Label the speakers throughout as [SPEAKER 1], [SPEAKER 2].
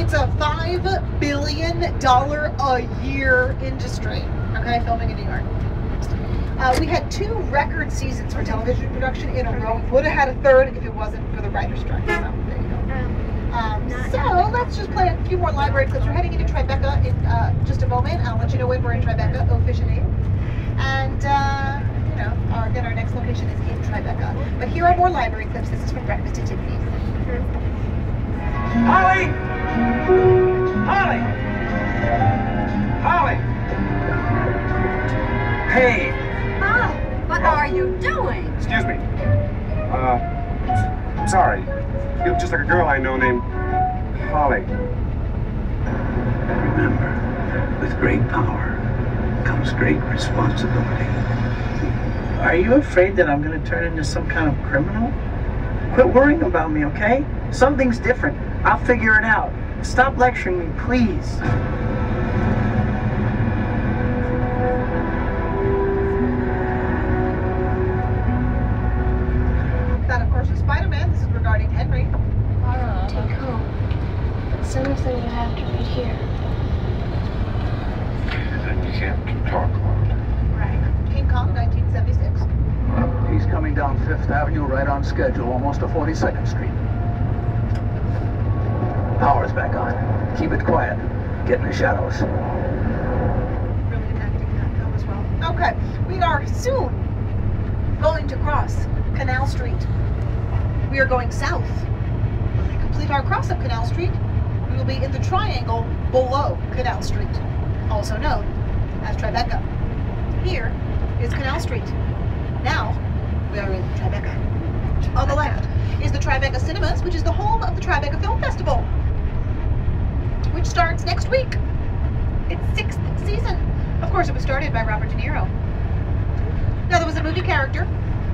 [SPEAKER 1] It's a $5 billion a year industry, okay, filming in New York. We had 2 record seasons for television production in a row. Would have had a third if it wasn't for the writer's strike. So there you go. So let's just play a few more library clips. We're heading into Tribeca in just a moment. I'll let you know when we're in Tribeca officially. And you know, our next location is in Tribeca. But here are more library clips. This is from Breakfast at Tiffany's.
[SPEAKER 2] Holly! Holly! Holly! Hey!
[SPEAKER 3] Oh, what are you doing?
[SPEAKER 2] Excuse me. I'm sorry. You look just like a girl I know named Holly.
[SPEAKER 4] Remember, with great power comes great responsibility. Are you afraid that I'm going to turn into some kind of criminal? Quit worrying about me, okay? Something's different. I'll figure it out. Stop lecturing me, please.
[SPEAKER 1] That, of course, is Spider-Man. This is regarding Henry.
[SPEAKER 5] Take home. But some of them you have to read here.
[SPEAKER 2] And you can't talk loud.
[SPEAKER 1] Right. King Kong, 1976.
[SPEAKER 4] He's coming down 5th Avenue right on schedule, almost to 42nd Street. Power's back on. Keep it quiet. Get in the shadows.
[SPEAKER 1] Really enacting that film as well. Okay, we are soon going to cross Canal Street. We are going south. When we complete our cross of Canal Street, we will be in the triangle below Canal Street, also known as Tribeca. Here is Canal Street. Now, we are in Tribeca. On the left is the Tribeca Cinemas, which is the home of the Tribeca Film Festival, which starts next week. Its 6th season. Of course, it was started by Robert De Niro. Now, there was a movie character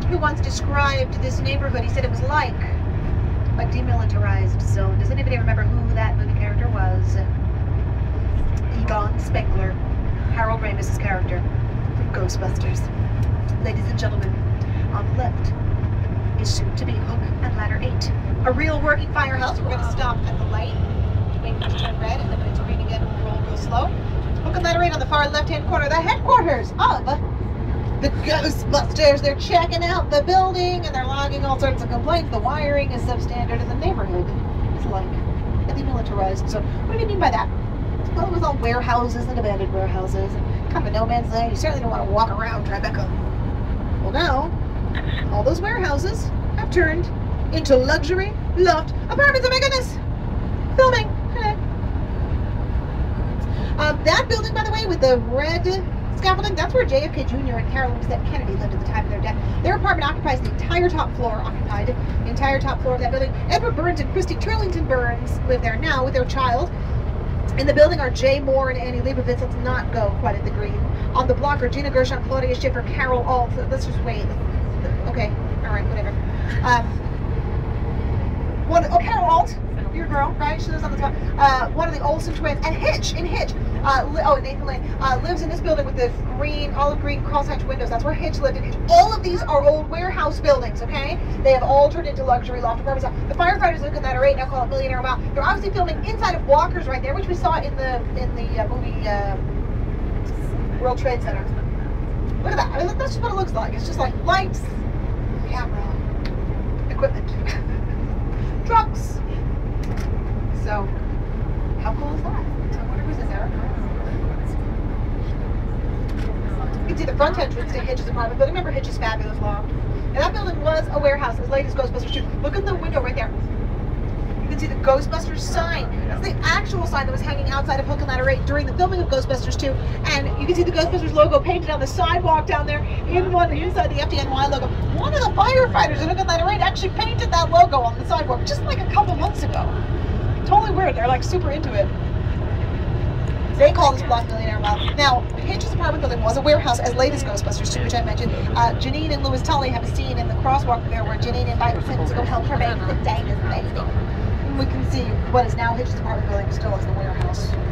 [SPEAKER 1] who once described this neighborhood. He said it was like a demilitarized zone. Does anybody remember who that movie character was? Egon Spengler, Harold Ramis's character from Ghostbusters. Ladies and gentlemen, on the left is soon to be Hook and Ladder 8. A real working firehouse. We're going to stop at the light, wait for it to turn red, and then when it's green again, we'll roll real slow. Hook and Ladder 8 on the far left-hand corner, the headquarters of the Ghostbusters. They're checking out the building and they're logging all sorts of complaints. The wiring is substandard and the neighborhood is like a demilitarized. So what do you mean by that? Well, it was all warehouses and abandoned warehouses and kind of a no man's land. You certainly don't want to walk around Tribeca. Well, now all those warehouses have turned into luxury loft apartments. Oh my goodness! Filming. That building, by the way, with the red scaffolding, that's where JFK Jr. and Carolyn Kennedy lived at the time of their death. Their apartment occupies the entire top floor, of that building. Edward Burns and Christy Turlington Burns live there now with their child. In the building are Jay Moore and Annie Leibovitz. Let's not go quite at the green. On the block are Gina Gershon, Claudia Schiffer, Carol Alt. Let's just wait. Okay, all right, whatever. Carol Alt, your girl, right? She lives on the top. One of the Olsen twins, and Hitch, Nathan Lane, lives in this building with the olive green crosshatch windows. That's where Hitch lived. And all of these are old warehouse buildings, okay? They have all turned into luxury loft apartments. The firefighters look at that are 8 now call it Millionaire Mile. They're obviously filming inside of Walker's right there, which we saw in the movie World Trade Center. Look at that. I mean, that's just what it looks like. It's just like lights, camera, equipment, trucks. So, how cool is that? I wonder who's this, Eric? You can see the front entrance to Hitch's apartment building. Remember Hitch's fabulous loft? And that building was a warehouse as late as Ghostbusters 2. Look at the window right there. You can see the Ghostbusters sign. That's the actual sign that was hanging outside of Hook and Ladder 8 during the filming of Ghostbusters 2. And you can see the Ghostbusters logo painted on the sidewalk down there inside the FDNY logo. One of the firefighters in Hook and Ladder 8 actually painted that logo on the sidewalk just like a couple months ago. Totally weird. They're like super into it. They call this block Millionaire Mile. Now, Hitch's apartment building was a warehouse as late as Ghostbusters 2, which I mentioned. Janine and Louis Tully have a scene in the crosswalk there where Janine invites him to go help her make the dang baby. And we can see what is now Hitch's apartment building still as the warehouse.